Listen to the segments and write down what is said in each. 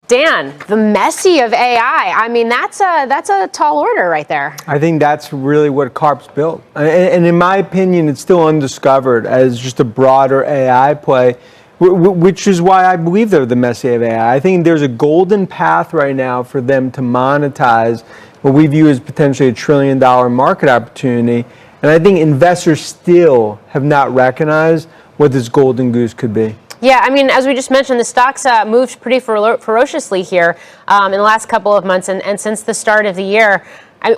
Dan, the Messi of AI. I mean, that's a tall order right there. I think that's really what CARP's built. And in my opinion, it's still undiscovered as just a broader AI play, which is why I believe they're the Messi of AI. I think there's a golden path right now for them to monetize what we view as potentially $1 trillion market opportunity. And I think investors still have not recognized what this golden goose could be. Yeah, I mean, as we just mentioned, the stocks moved pretty ferociously here in the last couple of months and since the start of the year.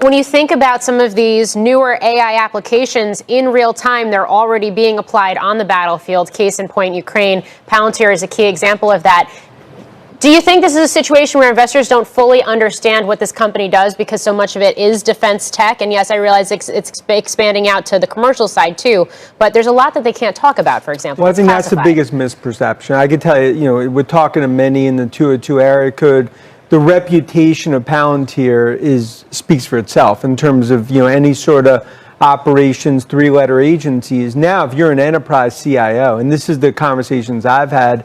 When you think about some of these newer AI applications in real time, they're already being applied on the battlefield. Case in point, Ukraine. Palantir is a key example of that. Do you think this is a situation where investors don't fully understand what this company does because so much of it is defense tech? And yes, I realize it's expanding out to the commercial side too, but there's a lot that they can't talk about, for example. Well, I think that's the biggest misperception. I can tell you, we're talking to many in the 202 area code. The reputation of Palantir speaks for itself in terms of, any sort of operations, three-letter agencies. Now, if you're an enterprise CIO, and this is the conversations I've had,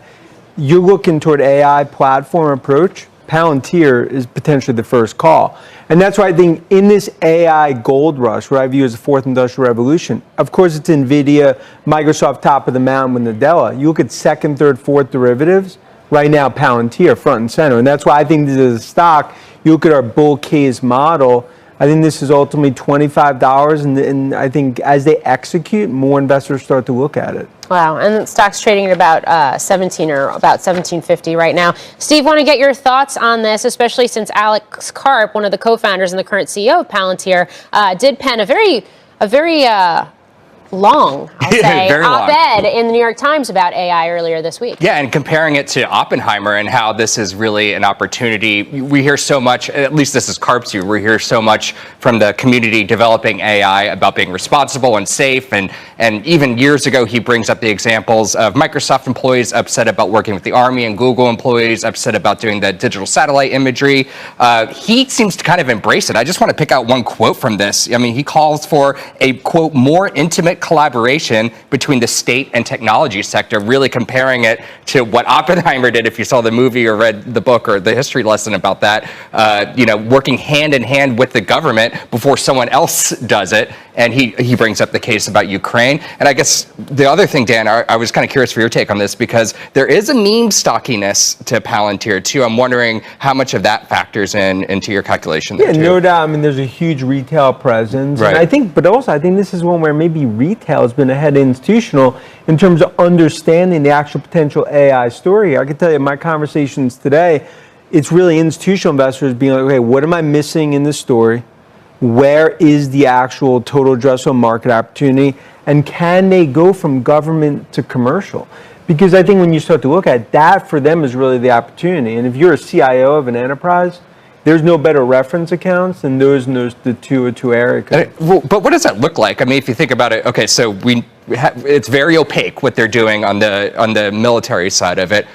you're looking toward AI platform approach, Palantir is potentially the first call. And that's why I think in this AI gold rush, what I view as the fourth industrial revolution, of course it's NVIDIA, Microsoft top of the mountain with Nadella. You look at second, third, fourth derivatives, right now Palantir front and center. And that's why I think this is a stock. You look at our bull case model, I think this is ultimately $25, and I think as they execute, more investors start to look at it. Wow, and the stock's trading at about 17 or about 17.50 right now. Steve, want to get your thoughts on this, especially since Alex Karp, one of the co-founders and the current CEO of Palantir, did pen a very long, I'll say, op-ed in the New York Times about AI earlier this week. Yeah, and comparing it to Oppenheimer and how this is really an opportunity. We hear so much, at least this is Karp's view, we hear so much from the community developing AI about being responsible and safe. And even years ago, he brings up the examples of Microsoft employees upset about working with the Army and Google employees upset about doing the digital satellite imagery. He seems to kind of embrace it. I just want to pick out one quote from this. I mean, he calls for a, quote, more intimate collaboration between the state and technology sector, really comparing it to what Oppenheimer did, if you saw the movie or read the book or the history lesson about that, working hand in hand with the government before someone else does it. And he brings up the case about Ukraine. And I guess the other thing, Dan, I was kind of curious for your take on this, because there is a meme stockiness to Palantir too. I'm wondering how much of that factors into your calculation there, too. No doubt. I mean, there's a huge retail presence. Right. And I think this is one where maybe retail has been ahead of institutional in terms of understanding the actual potential AI story. I can tell you in my conversations today, it's really institutional investors being like, okay, what am I missing in this story? Where is the actual total addressable market opportunity? And can they go from government to commercial? Because I think when you start to look at it, that for them is really the opportunity. And if you're a CIO of an enterprise, there's no better reference accounts than those in the 202 area codes. But what does that look like? I mean, if you think about it, okay, so it's very opaque what they're doing on the military side of it.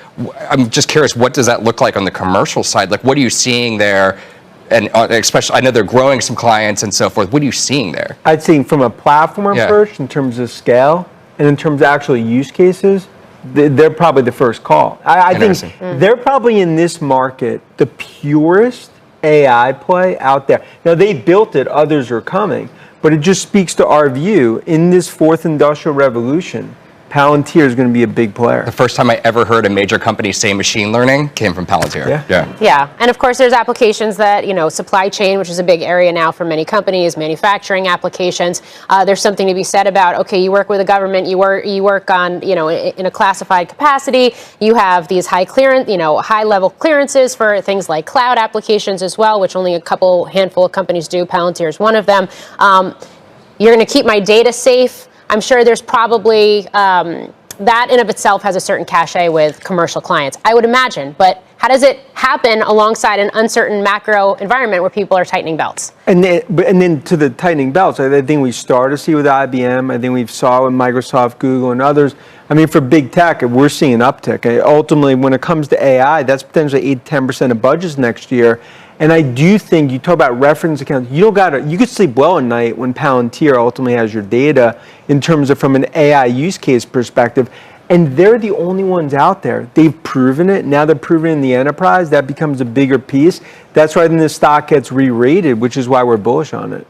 I'm just curious, what does that look like on the commercial side? Like, what are you seeing there? And especially, I know they're growing some clients and so forth. What are you seeing there? I'd say from a platform approach, in terms of scale, and in terms of actual use cases, they're probably the first call. I think they're probably in this market the purest AI play out there. Now, they built it, others are coming, but it just speaks to our view in this fourth industrial revolution. Palantir is going to be a big player. The first time I ever heard a major company say machine learning came from Palantir. Yeah. And of course, there's applications that, supply chain, which is a big area now for many companies, manufacturing applications. There's something to be said about, okay, you work with the government, you work on, in a classified capacity. You have these high level clearances for things like cloud applications as well, which only handful of companies do. Palantir is one of them. You're going to keep my data safe. I'm sure there's probably that in of itself has a certain cachet with commercial clients, I would imagine. But how does it happen alongside an uncertain macro environment where people are tightening belts? And then to the tightening belts, I think we started to see with IBM. I think we've saw with Microsoft, Google, and others. I mean, for big tech, we're seeing an uptick. Ultimately, when it comes to AI, that's potentially 8-10% of budgets next year. And I do think you talk about reference accounts. You could sleep well at night when Palantir ultimately has your data in terms of from an AI use case perspective. And they're the only ones out there. They've proven it. Now they're proving it in the enterprise. That becomes a bigger piece. That's why then the stock gets re-rated, which is why we're bullish on it.